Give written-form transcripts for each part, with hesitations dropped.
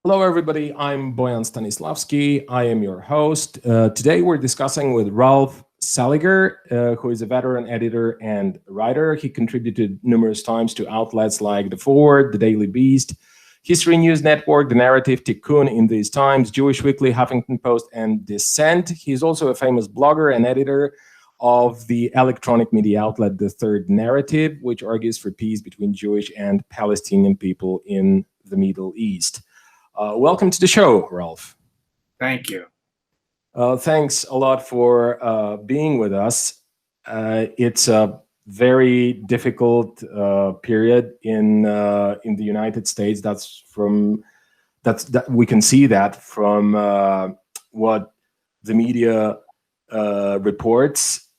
Hello, everybody. I'm Boyan Stanislavski. I am your host. Today, we're discussing with Ralph Saliger, who is a veteran editor and writer. He contributed numerous times to outlets like The Forward, The Daily Beast, History News Network, The Narrative, Tikkun in These Times, Jewish Weekly, Huffington Post and Dissent. He's also a famous blogger and editor of the electronic media outlet The Third Narrative, which argues for peace between Jewish and Palestinian people in the Middle East. Welcome to the show, Ralph. Thank you. Thanks a lot for being with us. It's a very difficult period in the United States. That we can see that from what the media reports.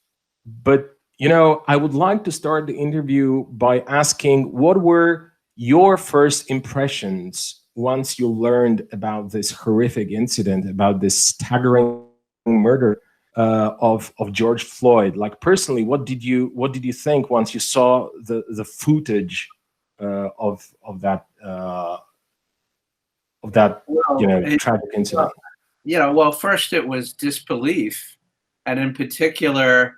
But I would like to start the interview by asking, what were your first impressions once you learned about this horrific incident, about this staggering murder of George Floyd? Like, personally, what did you think once you saw the footage of that tragic incident? Well, first it was disbelief, and in particular,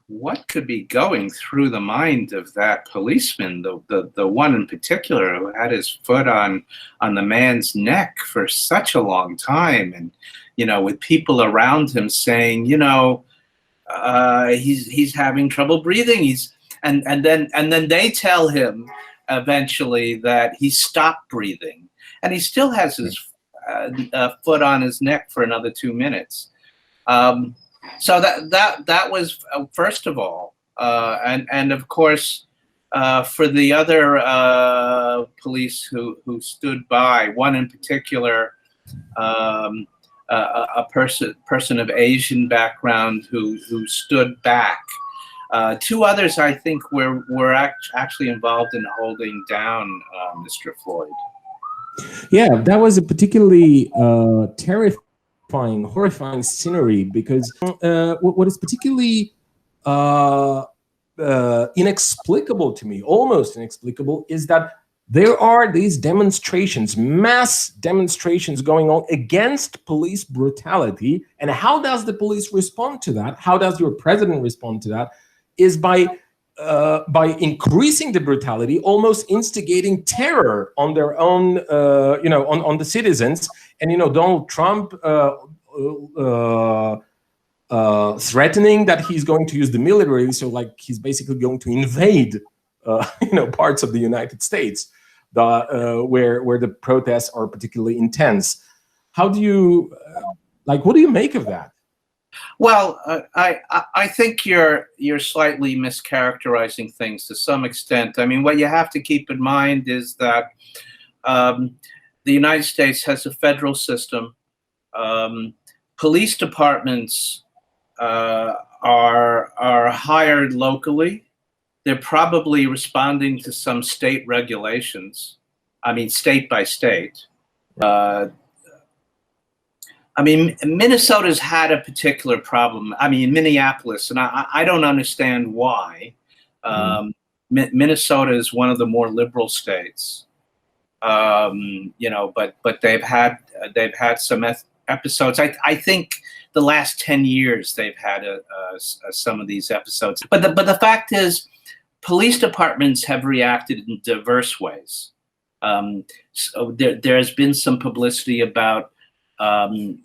what could be going through the mind of that policeman, the one in particular who had his foot on the man's neck for such a long time, and with people around him saying, he's having trouble breathing, and then they tell him eventually that he stopped breathing, and he still has his foot on his neck for another 2 minutes. So that was first of all, and of course, for the other police who stood by, one in particular, a person of Asian background who stood back. Two others, I think, were actually involved in holding down Mr. Floyd. Yeah, that was a particularly horrifying scenery, because what is particularly inexplicable to me, almost inexplicable, is that there are these demonstrations, mass demonstrations going on against police brutality. And how does the police respond to that? How does your president respond to that? Is by increasing the brutality, almost instigating terror on their own, on the citizens. And Donald Trump threatening that he's going to use the military, so like he's basically going to invade, parts of the United States, where the protests are particularly intense. How do you what do you make of that? Well, I think you're slightly mischaracterizing things to some extent. I mean, what you have to keep in mind is that the United States has a federal system. Police departments are hired locally. They're probably responding to some state regulations. I mean, state by state. Minnesota's had a particular problem. I mean, Minneapolis, and I don't understand why. Minnesota is one of the more liberal states, but they've had some episodes. I think the last 10 years they've had some of these episodes. But the fact is, police departments have reacted in diverse ways. So there has been some publicity about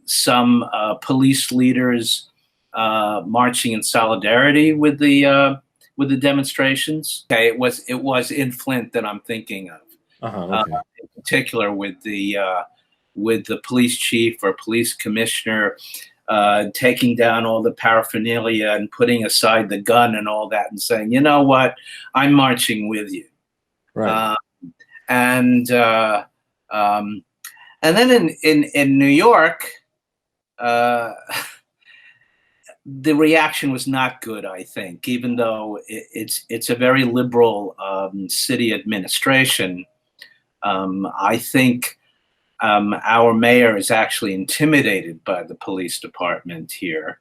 some police leaders marching in solidarity with the demonstrations. Okay, it was in Flint that I'm thinking of, Okay. in particular with the police chief or police commissioner taking down all the paraphernalia and putting aside the gun and all that and saying, you know what, I'm marching with you. Right. And then in New York, the reaction was not good, I think, even though it's a very liberal city administration. I think our mayor is actually intimidated by the police department here.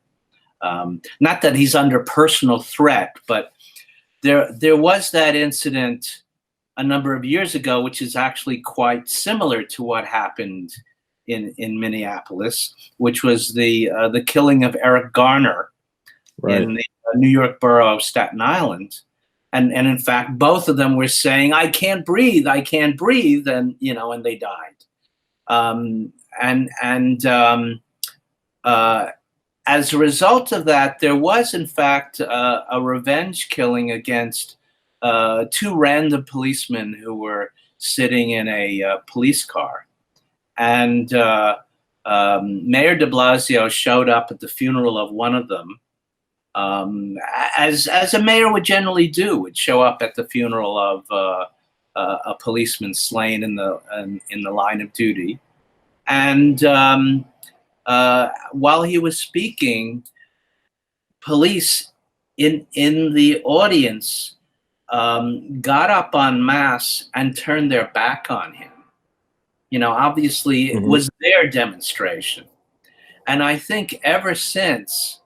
Not that he's under personal threat, but there was that incident a number of years ago, which is actually quite similar to what happened in Minneapolis, which was the killing of Eric Garner in the New York borough of Staten Island. And in fact, both of them were saying, I can't breathe, and and they died. As a result of that, there was in fact a revenge killing against two random policemen who were sitting in a police car. And Mayor de Blasio showed up at the funeral of one of them, as a mayor would generally do, would show up at the funeral of a policeman slain in the line of duty. And while he was speaking, police in the audience got up en masse and turned their back on him. Obviously it was their demonstration. And I think ever since,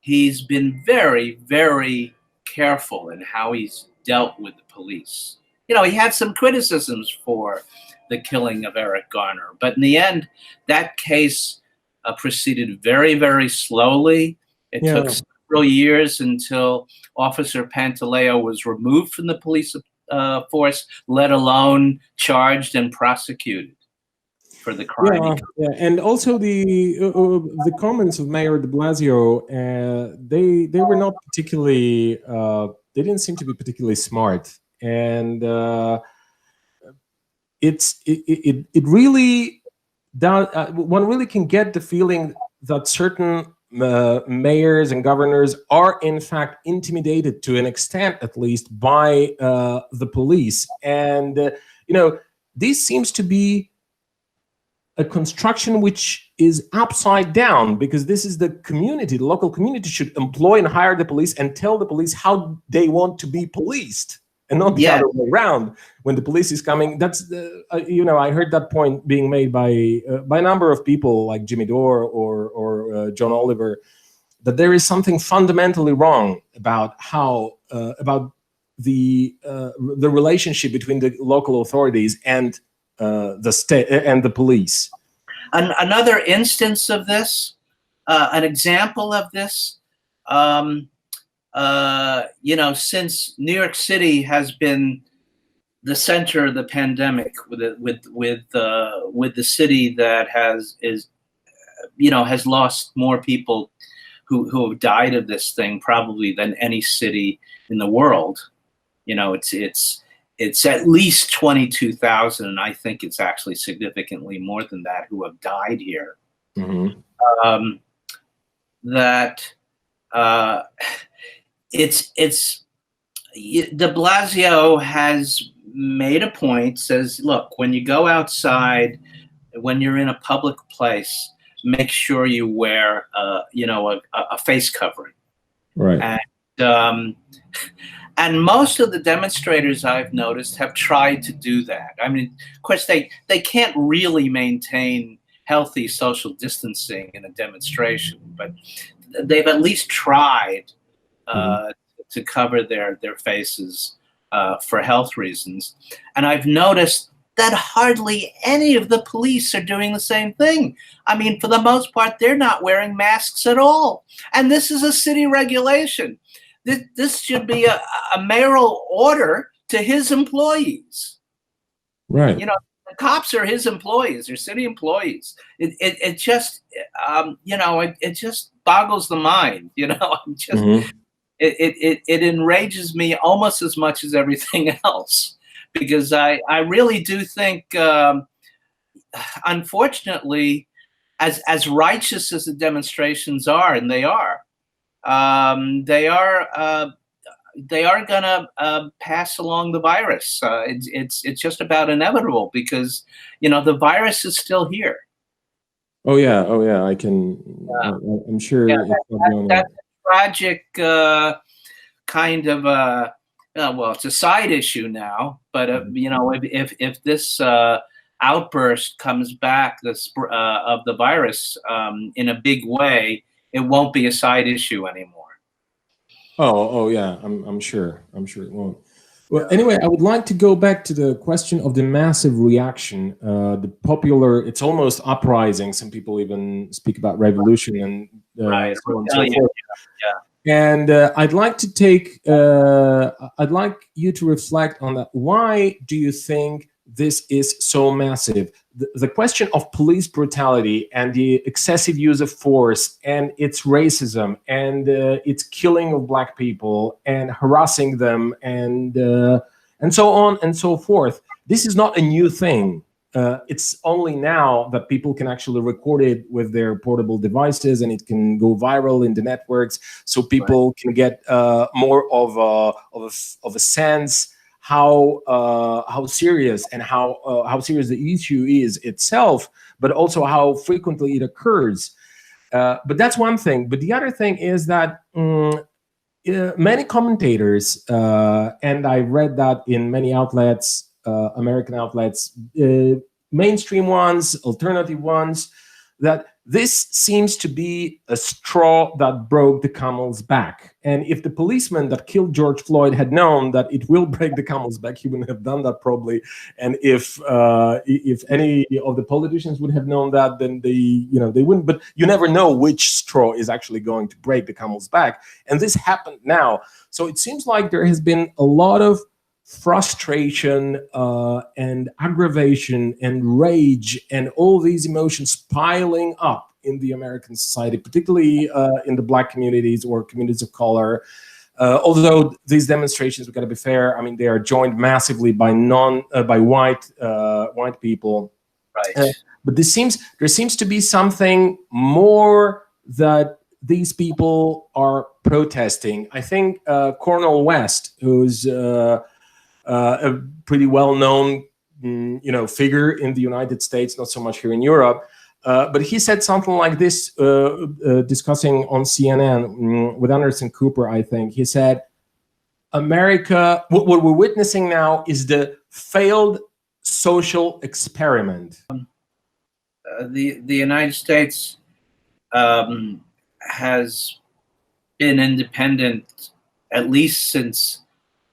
he's been very, very careful in how he's dealt with the police. He had some criticisms for the killing of Eric Garner, but in the end, that case proceeded very, very slowly. It took several years until Officer Pantaleo was removed from the police force, let alone charged and prosecuted for the crime. Yeah, and also the comments of Mayor de Blasio, they were not particularly, they didn't seem to be particularly smart, and it really does. One really can get the feeling that certain mayors and governors are in fact intimidated to an extent, at least, by the police, and this seems to be a construction which is upside down, because this is the community, the local community should employ and hire the police and tell the police how they want to be policed, and not the other way around. When the police is coming, that's I heard that point being made by a number of people like Jimmy Dore or John Oliver, that there is something fundamentally wrong about how about the relationship between the local authorities and the state and the police. Another instance of this, an example of this, since New York City has been the center of the pandemic, with the city that has lost more people who have died of this thing probably than any city in the world. It's at least 22,000, and I think it's actually significantly more than that, who have died here. De Blasio has made a point, says, look, when you go outside, when you're in a public place, make sure you wear a face covering. Right. And most of the demonstrators I've noticed have tried to do that. I mean, of course, they can't really maintain healthy social distancing in a demonstration, but they've at least tried to cover their faces for health reasons. And I've noticed that hardly any of the police are doing the same thing. I mean, for the most part, they're not wearing masks at all. And this is a city regulation. This should be a mayoral order to his employees. Right. The cops are his employees, they're city employees. It just boggles the mind. It enrages me almost as much as everything else, because I really do think, unfortunately, as righteous as the demonstrations are, and they are gonna pass along the virus. It's just about inevitable, because the virus is still here. Oh yeah, I can. I'm sure. That's a tragic kind of well, it's a side issue now. But if this outburst comes back, of the virus in a big way, it won't be a side issue anymore. Oh yeah, I'm sure it won't. Well, anyway, I would like to go back to the question of the massive reaction, the popular, it's almost uprising. Some people even speak about revolution and Right. so on and so forth. Yeah. And I'd like you to reflect on that. Why do you think this is so massive? The question of police brutality and the excessive use of force and its racism and its killing of Black people and harassing them and so on and so forth. This is not a new thing. It's only now that people can actually record it with their portable devices, and it can go viral in the networks, so people can get more of a sense how serious and how serious the issue is itself, but also how frequently it occurs. But that's one thing. But the other thing is that many commentators, and I read that in many outlets, American outlets, mainstream ones, alternative ones, that this seems to be a straw that broke the camel's back. And if the policeman that killed George Floyd had known that it will break the camel's back, he wouldn't have done that probably. And if any of the politicians would have known that, then they wouldn't. But you never know which straw is actually going to break the camel's back. And this happened now. So it seems like there has been a lot of frustration and aggravation and rage and all these emotions piling up in the American society, particularly in the Black communities or communities of color. Although these demonstrations, we got to be fair, I mean, they are joined massively by white people. Right. But there seems to be something more that these people are protesting. I think Cornel West, who's a pretty well-known, figure in the United States, not so much here in Europe. But he said something like this, discussing on CNN with Anderson Cooper, I think. He said, America, what we're witnessing now is the failed social experiment. The United States has been independent at least since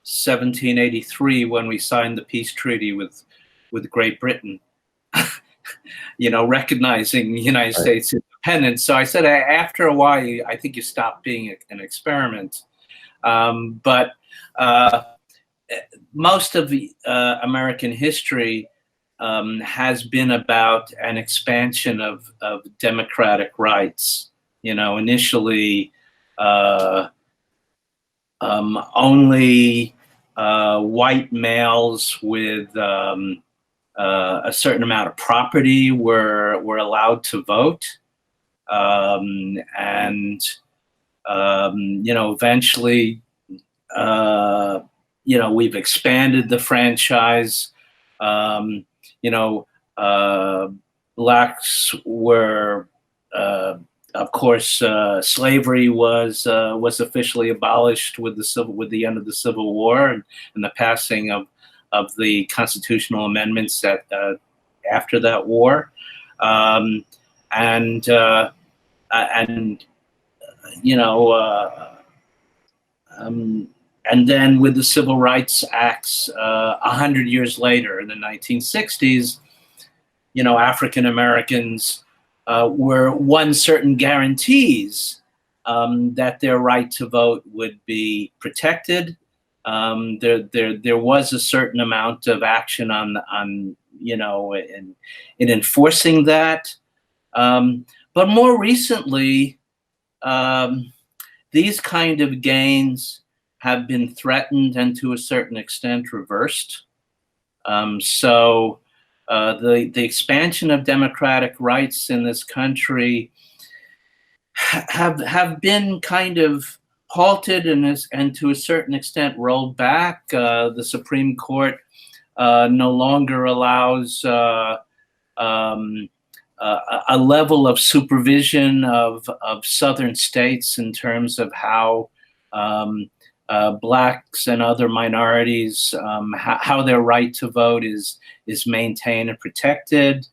1783, when we signed the peace treaty with Great Britain, recognizing the United States independence. So I said, after a while, I think you stop being an experiment. But most of the American history has been about an expansion of democratic rights. Initially, only white males with a certain amount of property were allowed to vote, and eventually, we've expanded the franchise. Blacks were. Of course, slavery was officially abolished with the end of the Civil War and the passing of the constitutional amendments that after that war, and then with the Civil Rights Acts 100 years later, in the 1960s, African Americans were won certain guarantees that their right to vote would be protected. There was a certain amount of action in enforcing that. But more recently, these kind of gains have been threatened and to a certain extent reversed. The expansion of democratic rights in this country have been kind of halted and to a certain extent rolled back. The Supreme Court no longer allows a level of supervision of southern states in terms of how Blacks and other minorities, how their right to vote is maintained and protected.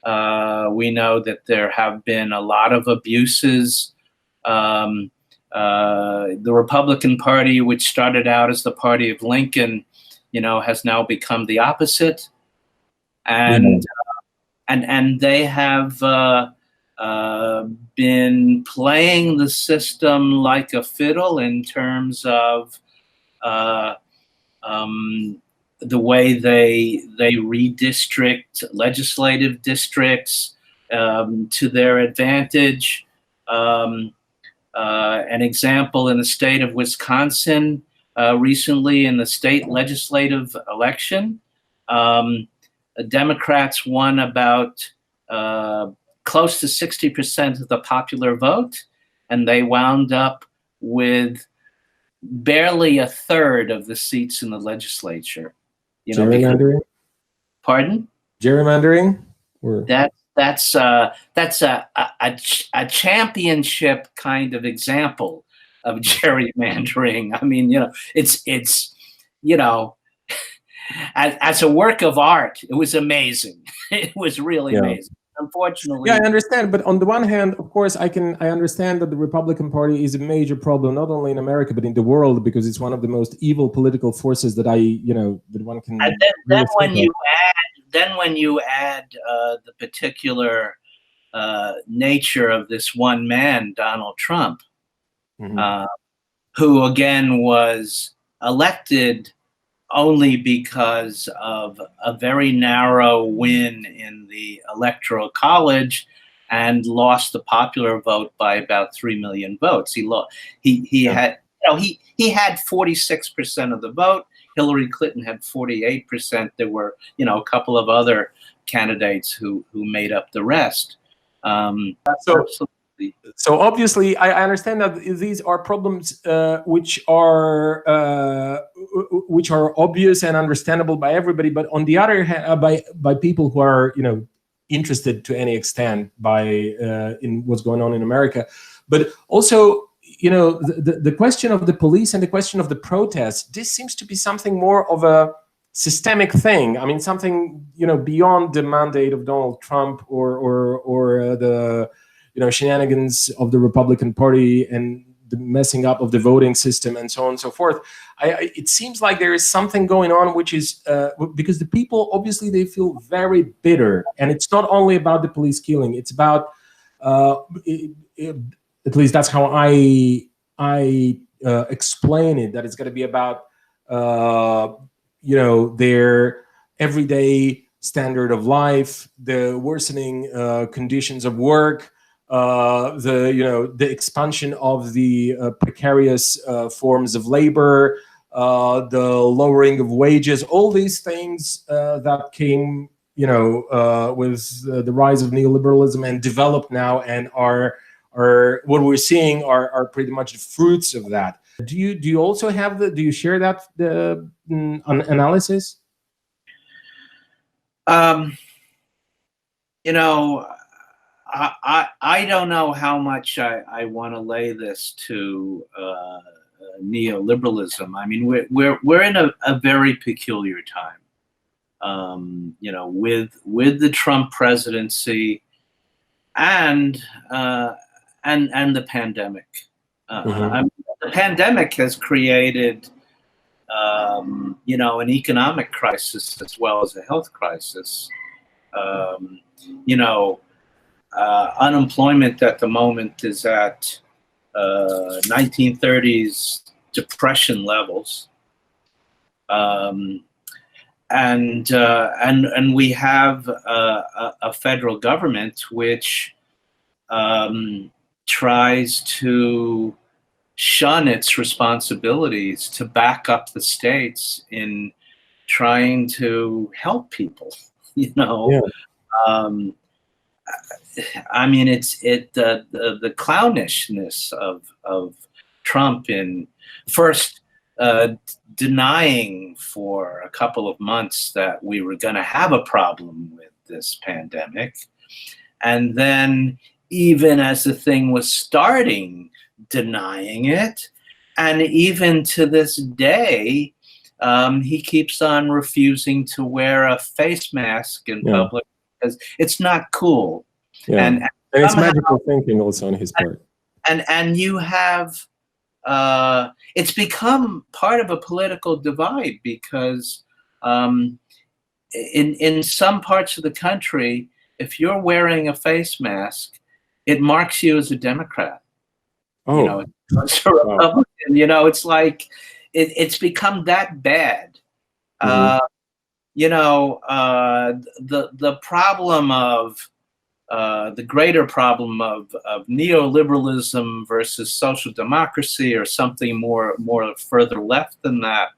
We know that there have been a lot of abuses. The Republican Party, which started out as the party of Lincoln, has now become the opposite, and they have been playing the system like a fiddle in terms of the way they redistrict legislative districts to their advantage. An example in the state of Wisconsin recently in the state legislative election, the Democrats won about close to 60% of the popular vote, and they wound up with barely a third of the seats in the legislature. Gerrymandering? Pardon? Gerrymandering? That's a championship kind of example of gerrymandering. I mean, it's as a work of art, it was amazing. It was really amazing. Unfortunately, I understand. But on the one hand, of course, I understand that the Republican Party is a major problem, not only in America but in the world, because it's one of the most evil political forces that that one can. And then when you add the particular nature of this one man, Donald Trump, who again was elected only because of a very narrow win in the Electoral College and lost the popular vote by about 3 million votes. He had 46% of the vote. Hillary Clinton had 48%. There were, a couple of other candidates who made up the rest. So obviously, I understand that these are problems which are obvious and understandable by everybody. But on the other hand, by people who are interested to any extent in what's going on in America, but also the question of the police and the question of the protests. This seems to be something more of a systemic thing. I mean, something beyond the mandate of Donald Trump or the shenanigans of the Republican Party and the messing up of the voting system and so on and so forth. It seems like there is something going on, which is because the people, obviously, they feel very bitter. And it's not only about the police killing. It's about, at least that's how I explain it, that it's going to be about, their everyday standard of life, the worsening conditions of work, the expansion of the precarious forms of labor, the lowering of wages, all these things that came, with the rise of neoliberalism and developed now and are what we're seeing are pretty much the fruits of that. Do you also have do you share that analysis? I don't know how much I want to lay this to neoliberalism. I mean, we're in a very peculiar time. With the Trump presidency and the pandemic. The pandemic has created an economic crisis as well as a health crisis. Unemployment at the moment is at 1930s depression levels, and we have a federal government which tries to shun its responsibilities to back up the states in trying to help people. I mean, it's the clownishness of Trump in first denying for a couple of months that we were going to have a problem with this pandemic, and then even as the thing was starting, denying it, and even to this day, he keeps on refusing to wear a face mask in public because it's not cool. And it's magical thinking also on his part. And you have it's become part of a political divide because in some parts of the country, if you're wearing a face mask, it marks you as a Democrat. Oh, you know, it's a Republican. You know, it's like it's become that bad. You know, the problem of the greater problem of neoliberalism versus social democracy, or something more further left than that,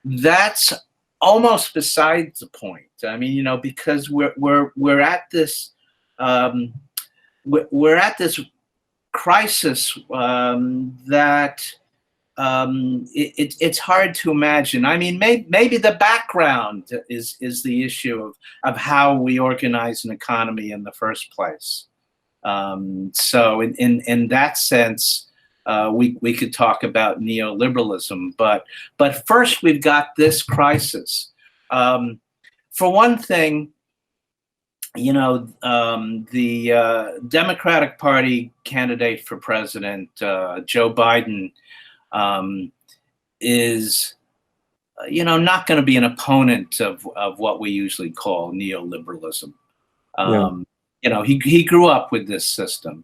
that's almost besides the point. I mean, you know, because we're at this we're at this crisis that it's hard to imagine. I mean, maybe the background is the issue of how we organize an economy in the first place. So in that sense, we could talk about neoliberalism, but first we've got this crisis. For one thing, you know, the Democratic Party candidate for president, Joe Biden, is, you know, not going to be an opponent of what we usually call neoliberalism. You know, he grew up with this system.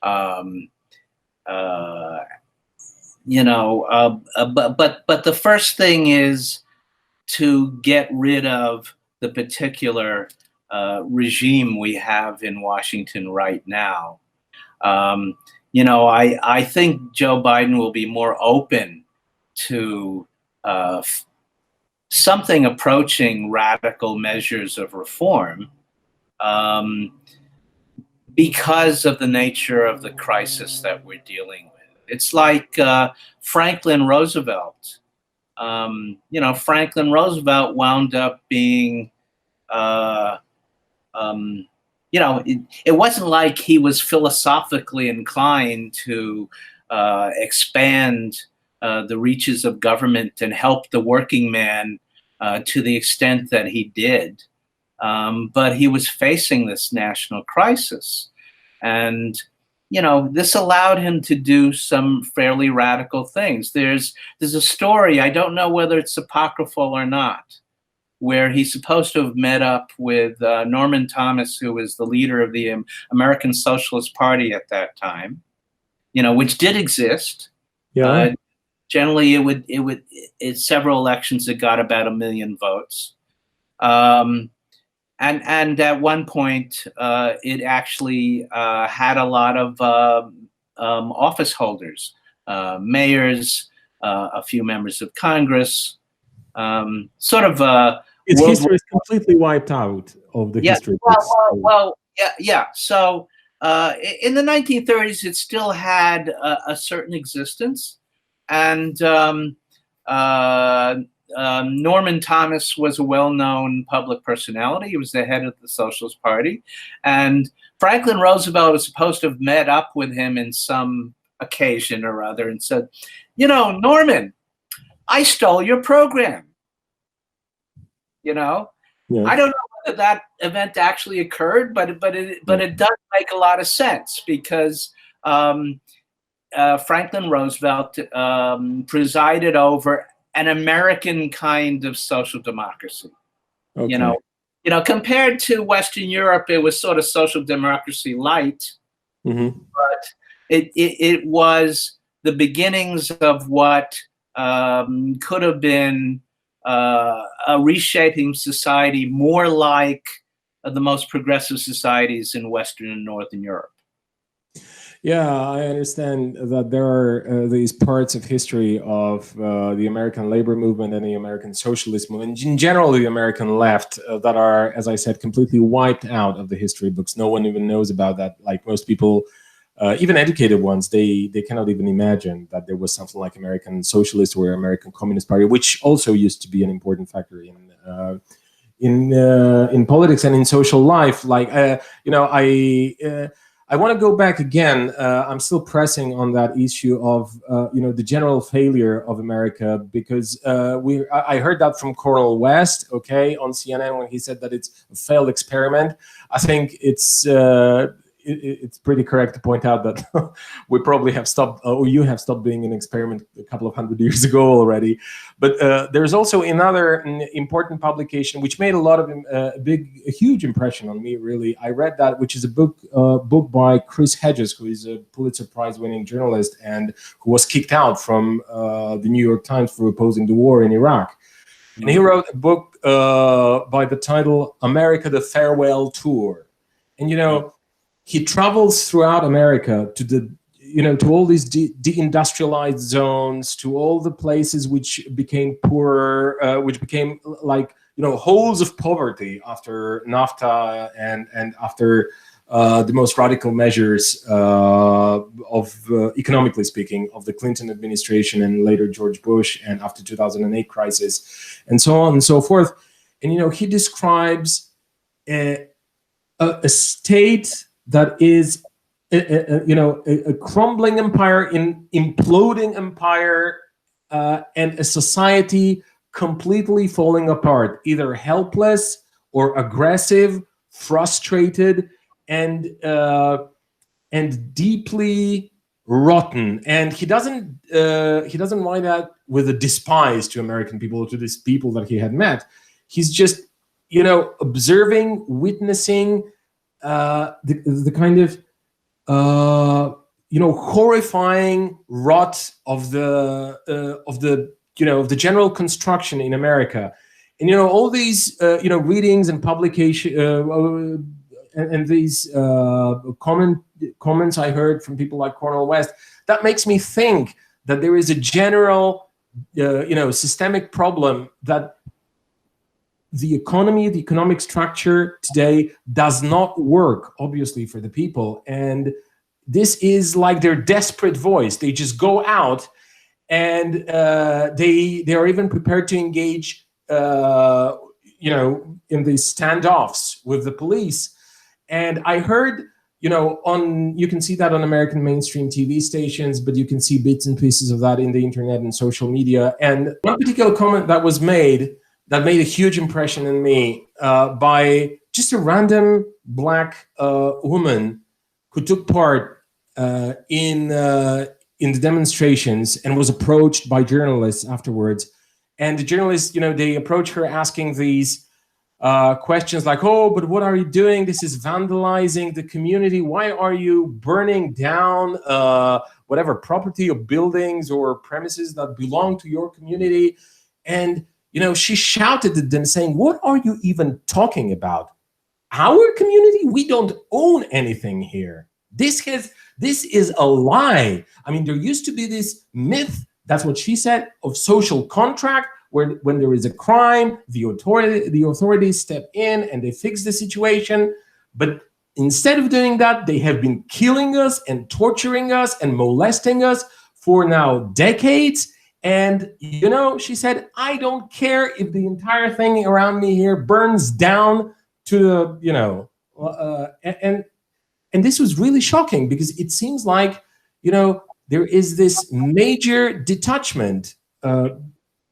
You know, but the first thing is to get rid of the particular regime we have in Washington right now. You know, I think Joe Biden will be more open to something approaching radical measures of reform because of the nature of the crisis that we're dealing with. It's like Franklin Roosevelt. You know, Franklin Roosevelt wound up being you know, it wasn't like he was philosophically inclined to expand the reaches of government and help the working man to the extent that he did. But he was facing this national crisis. And, you know, this allowed him to do some fairly radical things. There's a story, I don't know whether it's apocryphal or not, where he's supposed to have met up with Norman Thomas, who was the leader of the American Socialist Party at that time, you know, which did exist. Yeah. Generally, it several elections, it got about 1 million votes. And at one point, it actually had a lot of office holders, mayors, a few members of Congress, sort of its history is completely wiped out of the history. Well, yeah. So in the 1930s, it still had a certain existence, and Norman Thomas was a well-known public personality. He was the head of the Socialist Party, and Franklin Roosevelt was supposed to have met up with him in some occasion or other and said, "You know, Norman, I stole your program." You know, yeah. I don't know whether that event actually occurred, but it does make a lot of sense because Franklin Roosevelt presided over an American kind of social democracy. Okay. You know, compared to Western Europe, it was sort of social democracy light, but it was the beginnings of what could have been a reshaping society more like the most progressive societies in Western and Northern Europe. Yeah, I understand that there are these parts of history of the American labor movement and the American socialist movement, in general the American left, that are, as I said, completely wiped out of the history books. No one even knows about that. Like most people, even educated ones, they cannot even imagine that there was something like American Socialist or American Communist Party, which also used to be an important factor in politics and in social life. Like you know, I want to go back again. I'm still pressing on that issue of you know, the general failure of America, because I heard that from Cornel West, okay, on CNN when he said that it's a failed experiment. I think it's it's pretty correct to point out that we probably have stopped, or you have stopped being an experiment a couple of hundred years ago already. But there's also another important publication which made a huge impression on me. Really, I read that, which is a book by Chris Hedges, who is a Pulitzer Prize-winning journalist and who was kicked out from the New York Times for opposing the war in Iraq. And he wrote a book by the title "America: The Farewell Tour." And, he travels throughout America to all these deindustrialized zones, to all the places which became poorer, which became like, holes of poverty after NAFTA and after the most radical measures economically speaking, of the Clinton administration and later George Bush, and after 2008 crisis, and so on and so forth. And, he describes a state that is, a crumbling empire, an imploding empire, and a society completely falling apart, either helpless or aggressive, frustrated, and deeply rotten. And he doesn't write that with a despise to American people, to these people that he had met. He's just, observing, witnessing the kind of horrifying rot of the general construction in America. And all these readings and publication and these comments I heard from people like Cornel West, that makes me think that there is a general systemic problem, that the economy, the economic structure today does not work, obviously, for the people. And this is like their desperate voice. They just go out and they are even prepared to engage, in these standoffs with the police. And I heard, you can see that on American mainstream TV stations, but you can see bits and pieces of that in the internet and social media. And one particular comment that was made that made a huge impression on me by just a random black woman who took part in the demonstrations and was approached by journalists afterwards. And the journalists, they approach her asking these questions like, "Oh, but what are you doing? This is vandalizing the community. Why are you burning down whatever property or buildings or premises that belong to your community?" And she shouted at them saying, "What are you even talking about? Our community? We don't own anything here. This is a lie. I mean, there used to be this myth," that's what she said, "of social contract, where when there is a crime, the authorities step in and they fix the situation. But instead of doing that, they have been killing us and torturing us and molesting us for now decades. And, she said, I don't care if the entire thing around me here burns down to and this was really shocking, because it seems like, there is this major detachment, of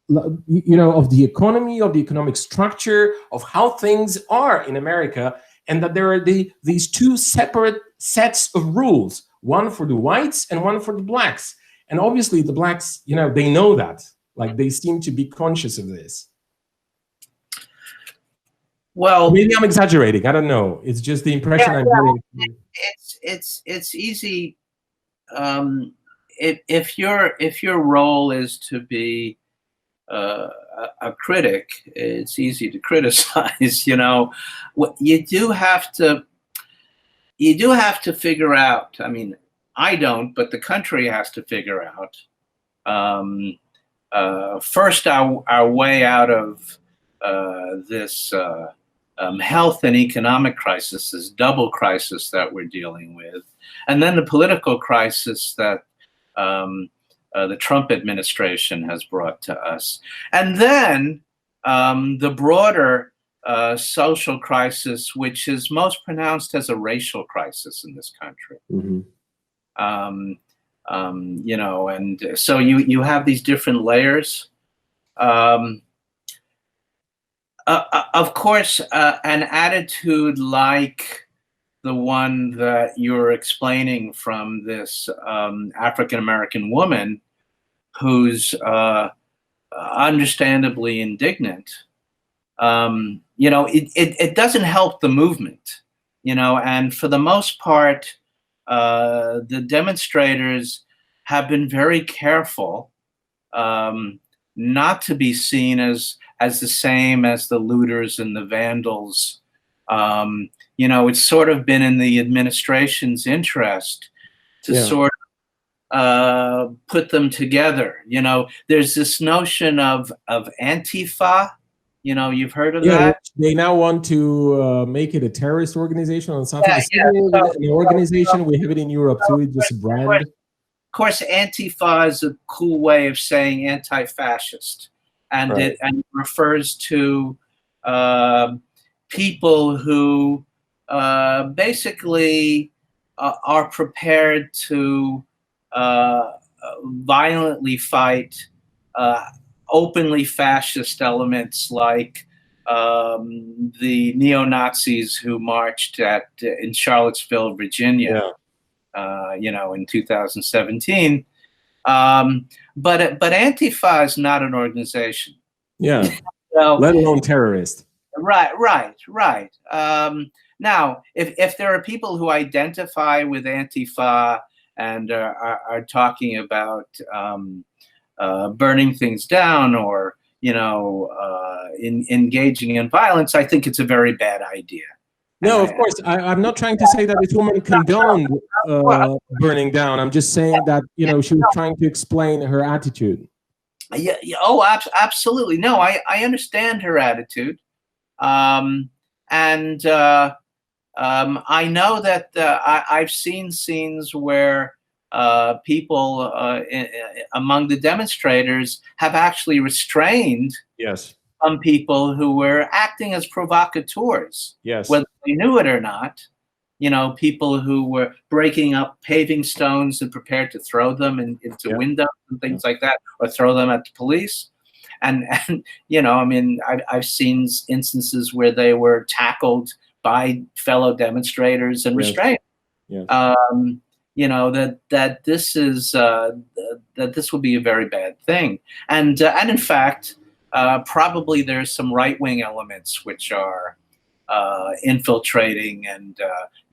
the economy, of the economic structure, of how things are in America, and that there are these two separate sets of rules, one for the whites and one for the blacks. And obviously the blacks, they know that, like they seem to be conscious of this. Well, maybe I'm exaggerating. I don't know. It's just the impression I'm getting. It's easy. If your role is to be a critic, it's easy to criticize. What you do have to figure out. I mean, I don't, but the country has to figure out first our way out of this health and economic crisis, this double crisis that we're dealing with, and then the political crisis that the Trump administration has brought to us, and then the broader social crisis, which is most pronounced as a racial crisis in this country. Mm-hmm. And so you have these different layers. Of course, an attitude like the one that you're explaining from this African-American woman who's understandably indignant. It doesn't help the movement, and for the most part, the demonstrators have been very careful not to be seen as the same as the looters and the vandals. It's sort of been in the administration's interest to sort of put them together. There's this notion of Antifa. You've heard of that? They now want to make it a terrorist organization or something. An organization, we have it in Europe too. It's just a brand. Of course, Antifa is a cool way of saying anti-fascist, and it refers to people who basically are prepared to violently fight openly fascist elements like the neo-Nazis who marched in Charlottesville, Virginia, in 2017. But Antifa is not an organization. Yeah, let alone terrorist. Right. Now, if there are people who identify with Antifa and are talking about burning things down or engaging in violence, I think it's a very bad idea. No, of course, I'm not trying to say that this woman condoned burning down. I'm just saying that she was trying to explain her attitude. Yeah. Oh, absolutely. No, I understand her attitude, and I know that I've seen scenes where people among the demonstrators have actually restrained some people who were acting as provocateurs, whether they knew it or not. People who were breaking up paving stones and prepared to throw them into windows and things like that, or throw them at the police. And I've seen instances where they were tackled by fellow demonstrators and restrained. That this is that this would be a very bad thing, and in fact, probably there's some right-wing elements which are infiltrating and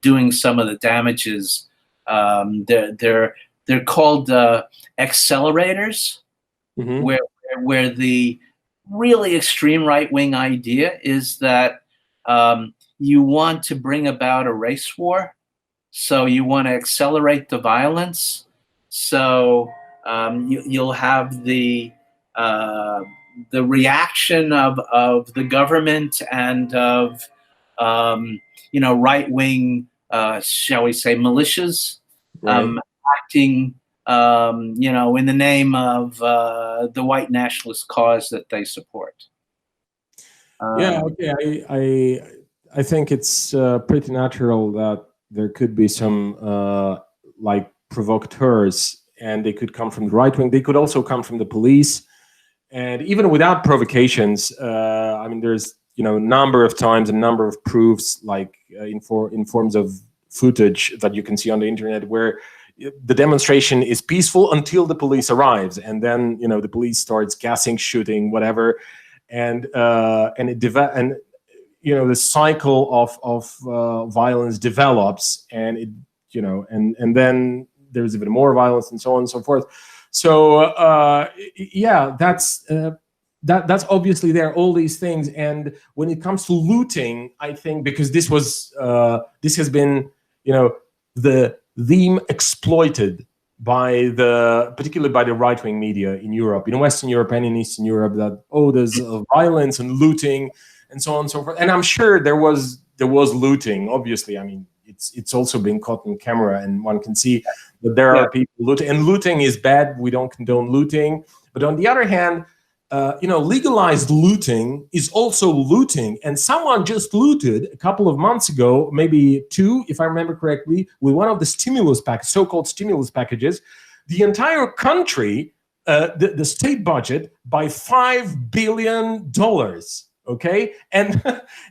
doing some of the damages. They're called accelerators, where the really extreme right-wing idea is that you want to bring about a race war. So you want to accelerate the violence. So you'll have the reaction of the government and of right-wing, shall we say, militias acting in the name of the white nationalist cause that they support. I think it's pretty natural that there could be some provocateurs, and they could come from the right wing. They could also come from the police, and even without provocations, there's a number of times, a number of proofs, in forms of footage that you can see on the internet, where the demonstration is peaceful until the police arrives, and then the police starts gassing, shooting, whatever, and the cycle of violence develops, and and then there's even more violence, and so on and so forth. So that's obviously there, all these things. And when it comes to looting, I think because this has been the theme exploited particularly by the right-wing media in Europe, in Western Europe and in Eastern Europe, that there's violence and looting and so on and so forth. And I'm sure there was looting, obviously. It's also been caught on camera, and one can see that there are people looting. And looting is bad. We don't condone looting. But on the other hand, legalized looting is also looting. And someone just looted a couple of months ago, maybe 2, if I remember correctly, with one of the so-called stimulus packages, the entire country, the state budget, by $5 billion. Okay, and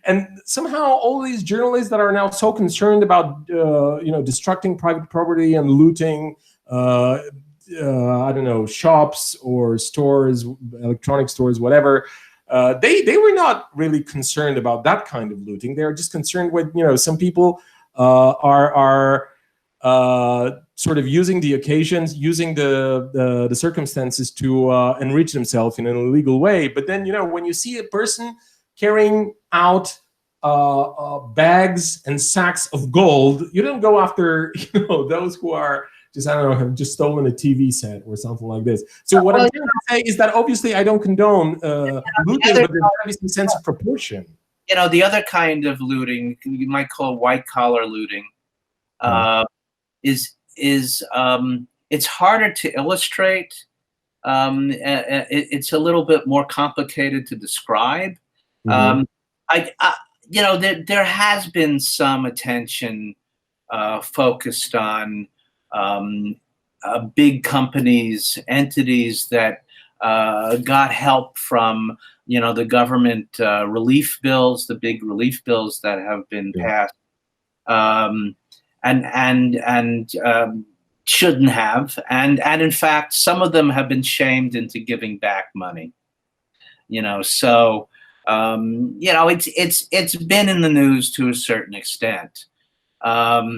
and somehow all these journalists that are now so concerned about destructing private property and looting, I don't know, shops or stores, electronic stores, whatever. They were not really concerned about that kind of looting. They are just concerned with some people are sort of using the occasions, using the circumstances to enrich themselves in an illegal way. But then when you see a person carrying out bags and sacks of gold, you don't go after those who are just, I don't know, have just stolen a TV set or something like this. So what I'm trying to say is that obviously I don't condone looting, but there's got to be some sense of proportion. The other kind of looting you might call white collar looting is it's harder to illustrate. It's a little bit more complicated to describe. There has been some attention focused on big companies, entities that got help from the government relief bills, the big relief bills that have been passed, and shouldn't have, and in fact some of them have been shamed into giving back money. So it's been in the news to a certain extent, but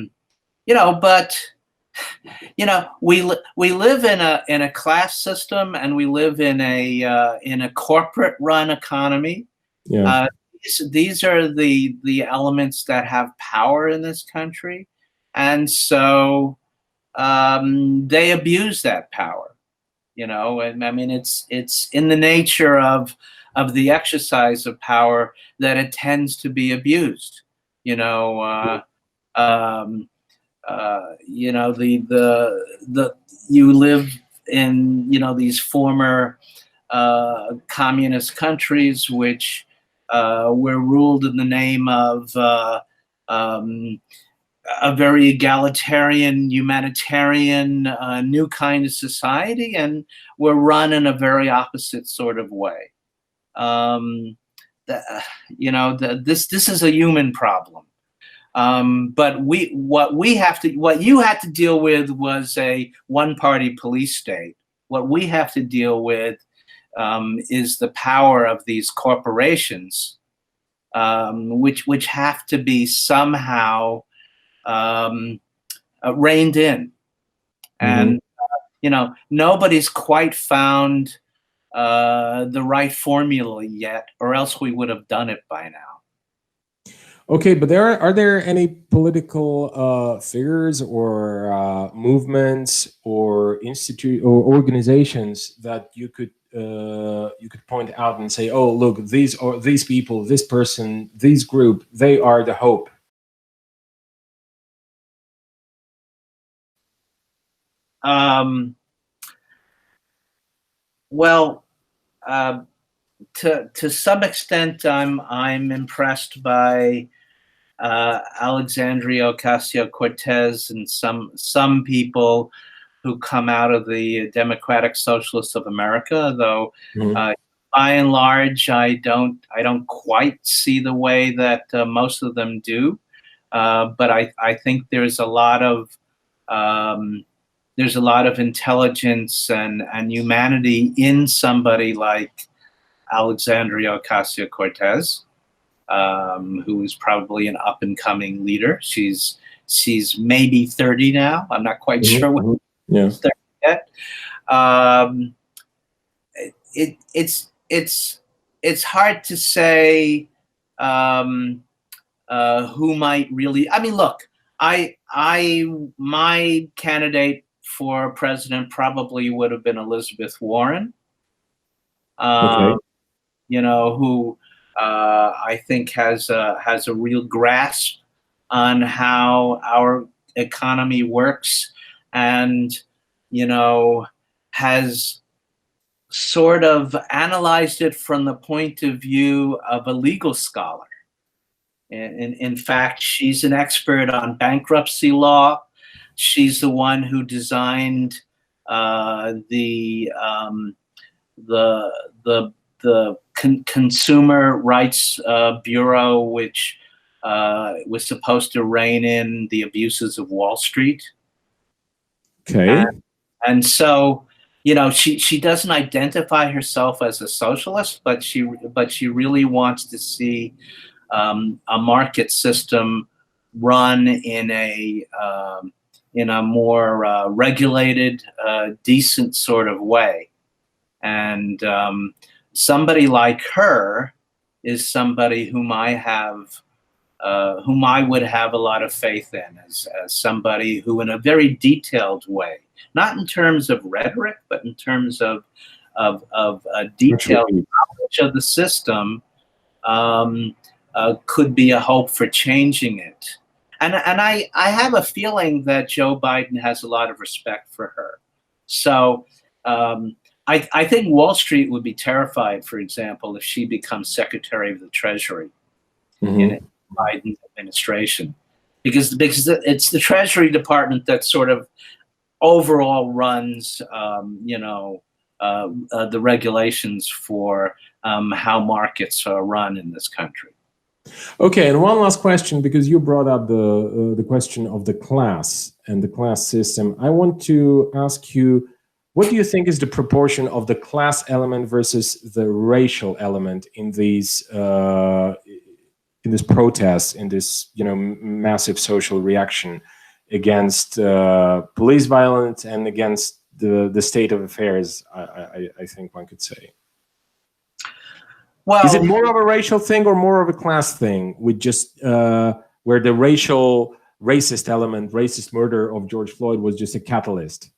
we live in a class system, and we live in a corporate run economy. These are the elements that have power in this country, and so they abuse that power. And I mean it's in the nature of the exercise of power that it tends to be abused. You live in these former communist countries which were ruled in the name of a very egalitarian, humanitarian, new kind of society, and were run in a very opposite sort of way. This is a human problem. But what you had to deal with was a one-party police state. What we have to deal with is the power of these corporations, which have to be somehow reined in. And nobody's quite found the right formula yet, or else we would have done it by now. Okay, but are there any political figures or movements or institute or organizations that you could point out and say, oh, look, these people, this person, this group, they are the hope? Well, to some extent, I'm impressed by Alexandria Ocasio-Cortez and some people who come out of the Democratic Socialists of America, though by and large I don't quite see the way that most of them do. But I think there's a lot of intelligence and humanity in somebody like Alexandria Ocasio-Cortez, who is probably an up-and-coming leader. She's maybe 30 now. I'm not quite sure when she's 30 yet. It's hard to say who might really. I mean, look, my candidate for president probably would have been Elizabeth Warren. Who I think has a real grasp on how our economy works, and has sort of analyzed it from the point of view of a legal scholar. In fact, she's an expert on bankruptcy law. She's the one who designed the Consumer Rights Bureau, which was supposed to rein in the abuses of Wall Street. Okay. And so, you know, she doesn't identify herself as a socialist, but she really wants to see a market system run in a more regulated, decent sort of way. And somebody like her is somebody whom I would have a lot of faith in as somebody who, in a very detailed way, not in terms of rhetoric, but in terms of detailed knowledge of the system, could be a hope for changing it. And I have a feeling that Joe Biden has a lot of respect for her. So I think Wall Street would be terrified, for example, if she becomes Secretary of the Treasury in a Biden administration, because it's the Treasury Department that sort of overall runs, the regulations for how markets are run in this country. Okay, and one last question, because you brought up the question of the class and the class system. I want to ask you, what do you think is the proportion of the class element versus the racial element in these in this protest, in this massive social reaction against police violence and against the state of affairs? I think one could say. Well, is it more of a racial thing or more of a class thing, with just where the racist element, racist murder of George Floyd was just a catalyst?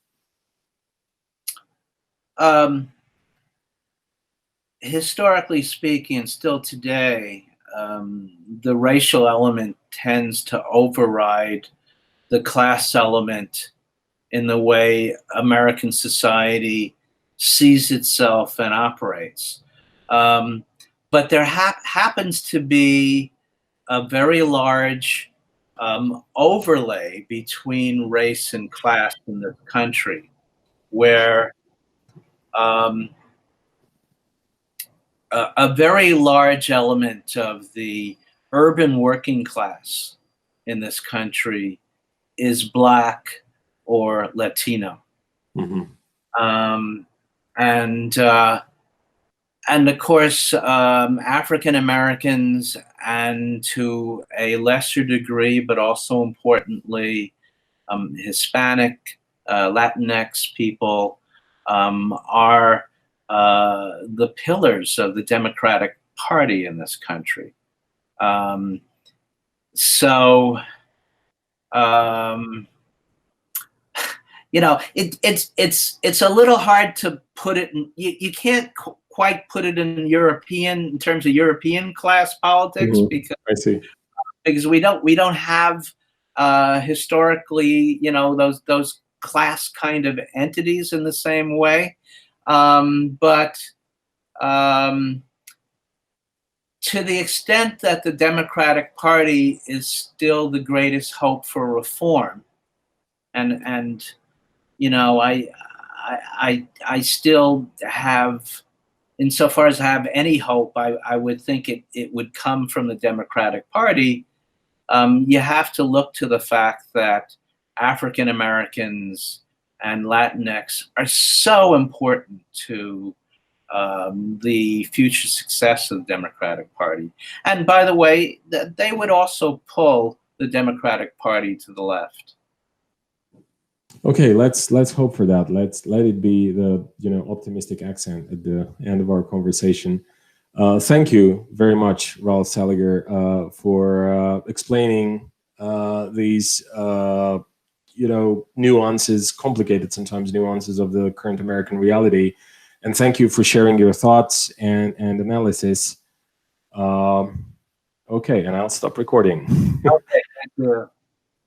Historically speaking, still today, the racial element tends to override the class element in the way American society sees itself and operates. But there happens to be a very large overlay between race and class in this country, where a very large element of the urban working class in this country is Black or Latino. And of course, African Americans, and to a lesser degree, but also importantly, Hispanic, Latinx people are the pillars of the Democratic Party in this country. It's a little hard to put it in. You can't quite put it in terms of European class politics, because I see. Because we don't have historically those class kind of entities in the same way, but to the extent that the Democratic Party is still the greatest hope for reform, and I still have, insofar as I have any hope, I would think it would come from the Democratic Party. You have to look to the fact that African Americans and Latinx are so important to the future success of the Democratic Party. And by the way, they would also pull the Democratic Party to the left. Okay, let's hope for that. Let it be the optimistic accent at the end of our conversation. Thank you very much, Ralph Saliger, for explaining these nuances, complicated sometimes nuances of the current American reality. And thank you for sharing your thoughts and analysis. Okay, and I'll stop recording. Okay, thank you.